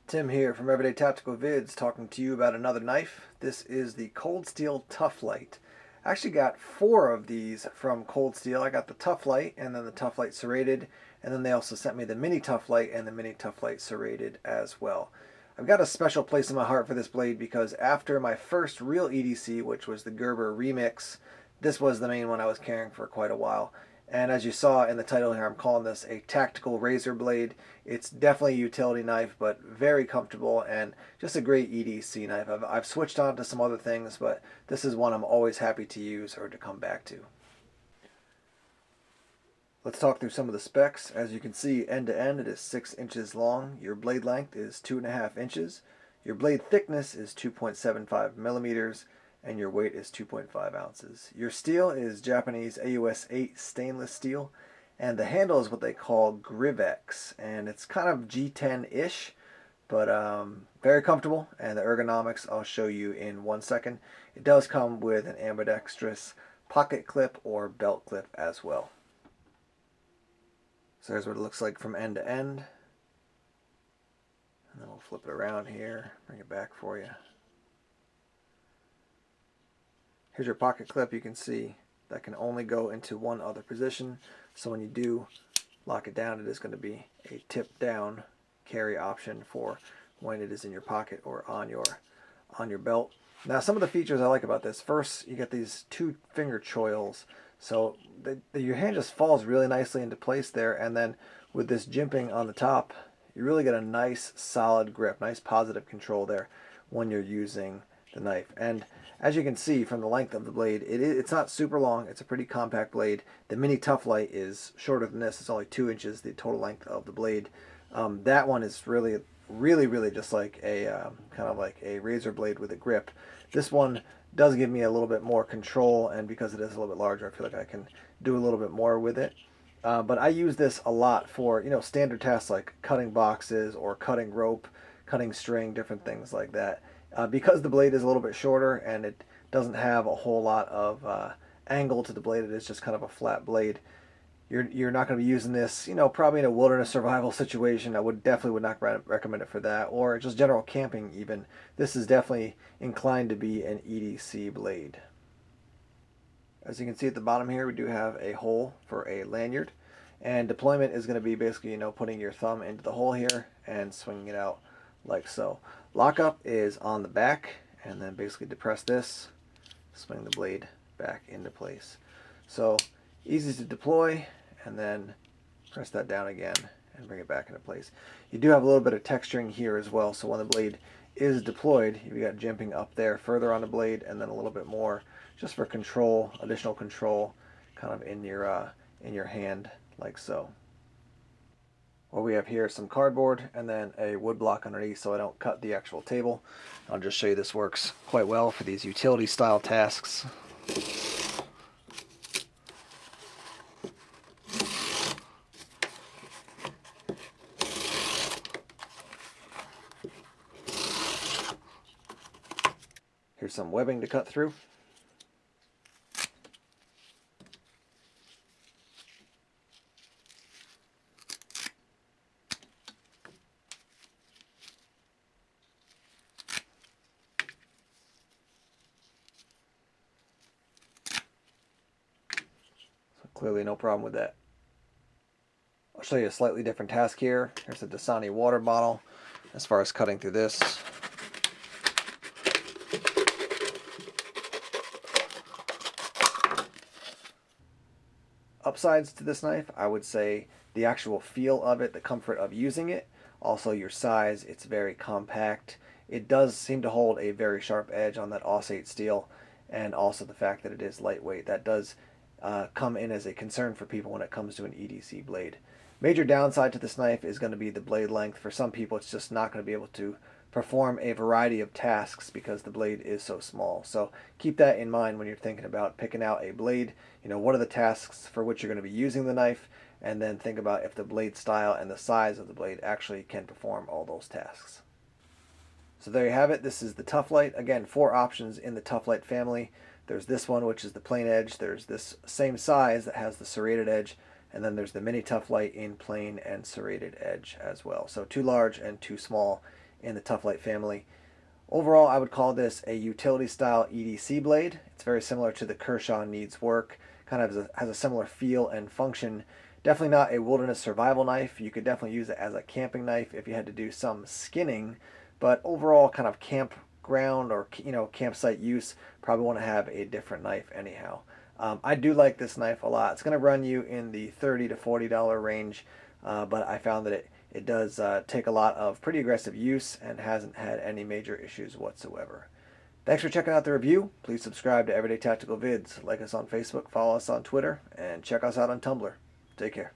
Tim here from Everyday Tactical Vids talking to you about another knife. This is the Cold Steel Tuff Lite. I actually got 4 of these from Cold Steel. I got the Tuff Lite and then the Tuff Lite Serrated, and then they also sent me the Mini Tuff Lite and the Mini Tuff Lite Serrated as well. I've got a special place in my heart for this blade because after my first real EDC, which was the Gerber Remix, this was the main one I was carrying for quite a while. And as you saw in the title here, I'm calling this a tactical razor blade. It's definitely a utility knife, but very comfortable and just a great EDC knife. I've switched on to some other things, but this is one I'm always happy to use or to come back to. Let's talk through some of the specs. As you can see, end to end it is 6 inches long. Your blade length is 2.5 inches. Your blade thickness is 2.75 millimeters. And your weight is 2.5 ounces. Your steel is Japanese AUS 8 stainless steel, and the handle is what they call Grivex, and it's kind of G10-ish, but very comfortable, and the ergonomics I'll show you in 1 second. It does come with an ambidextrous pocket clip or belt clip as well. So there's what it looks like from end to end, and then we'll flip it around here, bring it back for you. Here's your pocket clip. You can see that can only go into one other position. So when you do lock it down, it is going to be a tip down carry option for when it is in your pocket or on your belt. Now some of the features I like about this. First, you get these 2 finger choils. So your hand just falls really nicely into place there. And then with this jimping on the top, you really get a nice solid grip, nice positive control there when you're using the knife. And as you can see from the length of the blade, it's not super long. It's a pretty compact blade. The Mini Tuff Lite is shorter than this. It's only 2 inches, the total length of the blade. That one is really just like a kind of like a razor blade with a grip. This one does give me a little bit more control, and because it is a little bit larger, I feel like I can do a little bit more with it. But I use this a lot for standard tasks like cutting boxes or cutting rope, cutting string, different things like that. Because the blade is a little bit shorter and it doesn't have a whole lot of angle to the blade, it is just kind of a flat blade. You're not going to be using this, probably in a wilderness survival situation. I definitely would not recommend it for that, or just general camping even. This is definitely inclined to be an EDC blade. As you can see at the bottom here, we do have a hole for a lanyard, and deployment is going to be basically, putting your thumb into the hole here and swinging it out like so. Lockup is on the back, and then basically depress this, swing the blade back into place. So easy to deploy, and then press that down again and bring it back into place. You do have a little bit of texturing here as well, so when the blade is deployed, you've got jimping up there further on the blade, and then a little bit more just for control, additional control, kind of in your hand like so. What we have here is some cardboard and then a wood block underneath so I don't cut the actual table. I'll just show you this works quite well for these utility style tasks. Here's some webbing to cut through. Clearly no problem with that. I'll show you a slightly different task here. Here's a Dasani water bottle as far as cutting through this. Upsides to this knife, I would say the actual feel of it, the comfort of using it, also your size. It's very compact. It does seem to hold a very sharp edge on that AUS 8 steel, and also the fact that it is lightweight. That does come in as a concern for people when it comes to an EDC blade. Major downside to this knife is going to be the blade length. For some people, it's just not going to be able to perform a variety of tasks because the blade is so small. So keep that in mind when you're thinking about picking out a blade. What are the tasks for which you're going to be using the knife, and then think about if the blade style and the size of the blade actually can perform all those tasks. So there you have it. This is the Tuff Lite. Again, 4 options in the Tuff Lite family. There's this one, which is the plain edge. There's this same size that has the serrated edge. And then there's the Mini Tuff Lite in plain and serrated edge as well. So 2 large and 2 small in the Tuff Lite family. Overall, I would call this a utility style EDC blade. It's very similar to the Kershaw Needs Work, kind of has a similar feel and function. Definitely not a wilderness survival knife. You could definitely use it as a camping knife if you had to do some skinning, but overall kind of campground or campsite use, probably want to have a different knife anyhow. I do like this knife a lot. It's going to run you in the $30 to $40 range, but I found that it does take a lot of pretty aggressive use and hasn't had any major issues whatsoever. Thanks for checking out the review. Please subscribe to Everyday Tactical Vids, like us on Facebook, follow us on Twitter, and check us out on Tumblr. Take care.